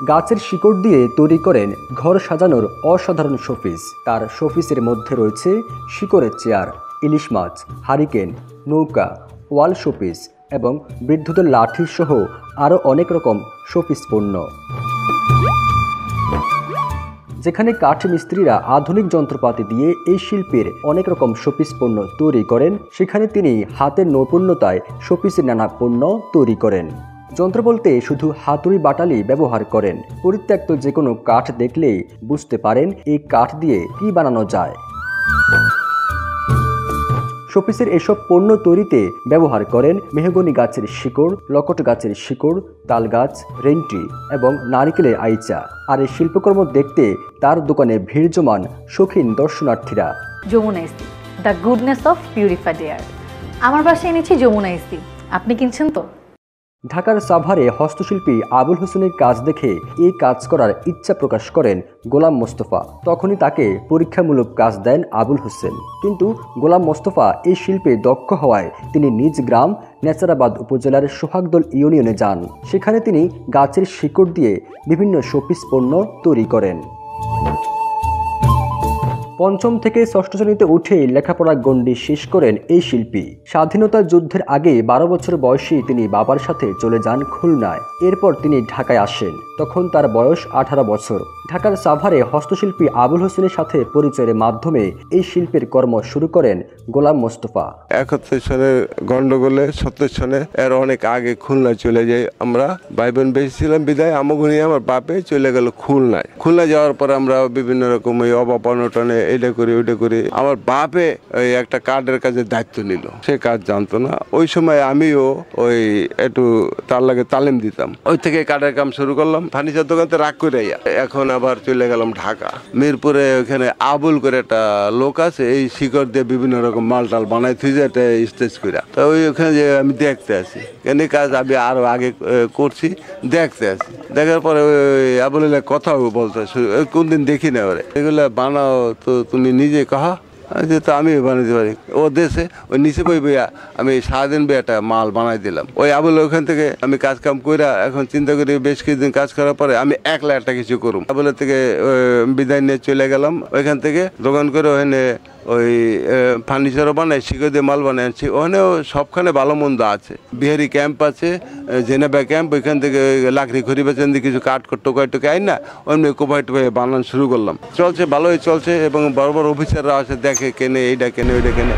গাছের শিকড় দিয়ে তৈরি করেন ঘর সাজানোর অসাধারণ শোপিস। তার শোপিসের মধ্যে রয়েছে শিকড়ের চেয়ার, ইলিশ মাছ, হারিকেন, নৌকা, ওয়াল শোপিস এবং বৃদ্ধদের লাঠি সহ আরও অনেক রকম শোপিস পণ্য। যেখানে কাঠ মিস্ত্রিরা আধুনিক যন্ত্রপাতি দিয়ে এই শিল্পের অনেক রকম শোপিস পণ্য তৈরি করেন, সেখানে তিনি হাতের নৈপুণ্যতায় শোপিসের নানা পণ্য তৈরি করেন। যন্ত্র বলতে শুধু হাতুড়ি বাটালি ব্যবহার করেন। পরিত্যক্ত যে কোনো কাঠ দেখলেই বুঝতে পারেন এই কাঠ দিয়ে কি বানানো যায়। শোপিসের এসব পণ্য তৈরিতে ব্যবহার করেন মেহগনি গাছের শিকড়, লকট গাছের শিকড়, তাল গাছ, রেন্টি এবং নারিকেলের আইচা। আর এই শিল্পকর্ম দেখতে তার দোকানে ভিড় জমান শৌখিন দর্শনার্থীরা। যমুনা ইস্তি, the goodness of purified air. আমার বাসায় এনেছি যমুনা ইস্তি, আপনি কিনছেন তো? ঢাকার সাভারে হস্তশিল্পী আবুল হোসেনের কাজ দেখে এই কাজ করার ইচ্ছা প্রকাশ করেন গোলাম মোস্তফা। তখনই তাকে পরীক্ষামূলক কাজ দেন আবুল হোসেন। কিন্তু গোলাম মোস্তফা এই শিল্পে দক্ষ হওয়ায় তিনি নিজ গ্রাম নেচারাবাদ উপজেলার সোহাগদল ইউনিয়নে যান। সেখানে তিনি গাছের শিকড় দিয়ে বিভিন্ন শোপিস পণ্য তৈরি করেন। পঞ্চম থেকে ষষ্ঠ শ্রেণীতে উঠে লেখাপড়া গণ্ডি শেষ করেন এই শিল্পী। স্বাধীনতা যুদ্ধের আগে 12 বছর বয়সে তিনি বাবার সাথে চলে যান খুলনায়। এরপর তিনি ঢাকায় আসেন, তখন তার বয়স 18 বছর। ঢাকার সাভারে হস্তশিল্পী আবুল হোসেনের সাথে পরিচয়ের মাধ্যমে এই শিল্পের কর্ম শুরু করেন গোলাম মোস্তফা। 71 সালের গন্ডগোলে 70 সনে এর অনেক আগে খুলনায় চলে যাই আমরা। ভাই বোন বেশি ছিলাম বিদায় আমাকে নিয়ে আমার বাপে চলে গেল খুলনায়। খুলনা যাওয়ার পর আমরা বিভিন্ন রকম ওই অভাব অনটনে এটা করি ওইটা করি। আমার বাপে ওই একটা কার্ডের কাজের দায়িত্ব নিল, সে কাজ জানতো না। ওই সময় আমিও ওই একটু তার লাগে তালিম দিতাম। ওই থেকে কার্ডের কাম শুরু করলাম। ফার্নিচার দোকানতে রাগ করে এখন আবার চলে গেলাম ঢাকা। মিরপুরে ওখানে আবুল করে একটা লোক আছে, এই শিকড় দিয়ে বিভিন্ন রকম মাল টাল বানাই থুইছে একটা স্টেজ করে। তো ওখানে যে আমি দেখতে আছি কেন কাজ আমি আরো আগে করছি, দেখতে আছি। দেখার পরে ওই আবুল কথাও বলতে কোনদিন দেখি না ওরে, এগুলো বানাও তো তুমি নিজে কাহা যেহেতু আমি বানাইতে পারি। ও দেশে ওই নিচে বই বইয়া আমি সারাদিন একটা মাল বানাই দিলাম। ওই আবুল ওখান থেকে আমি কাজ কাম করে এখন চিন্তা করি বেশ কিছুদিন কাজ করার পরে আমি একলা একটা কিছু করুম। আবুলের থেকে বিদায় নিয়ে চলে গেলাম। ওইখান থেকে দোকান করে ওখানে ওই ফার্নিচারও বানাই, শিকড় দিয়ে মাল বানাই আনছি। ওখানেও সবখানে ভালো মন্দ আছে। বিহারি ক্যাম্প আছে, জেনেভা ক্যাম্প, ওইখান থেকে লাকড়ি খড়ি বেচেন দিয়ে কিছু কাঠ টোকাই টোকে আই না অন্য কোপাই টোপাই বানানো শুরু করলাম। চলছে, ভালোই চলছে এবং বড় বড় অফিসাররা আছে, দেখে কেনে এইটা কেনে ওইটা কেনে।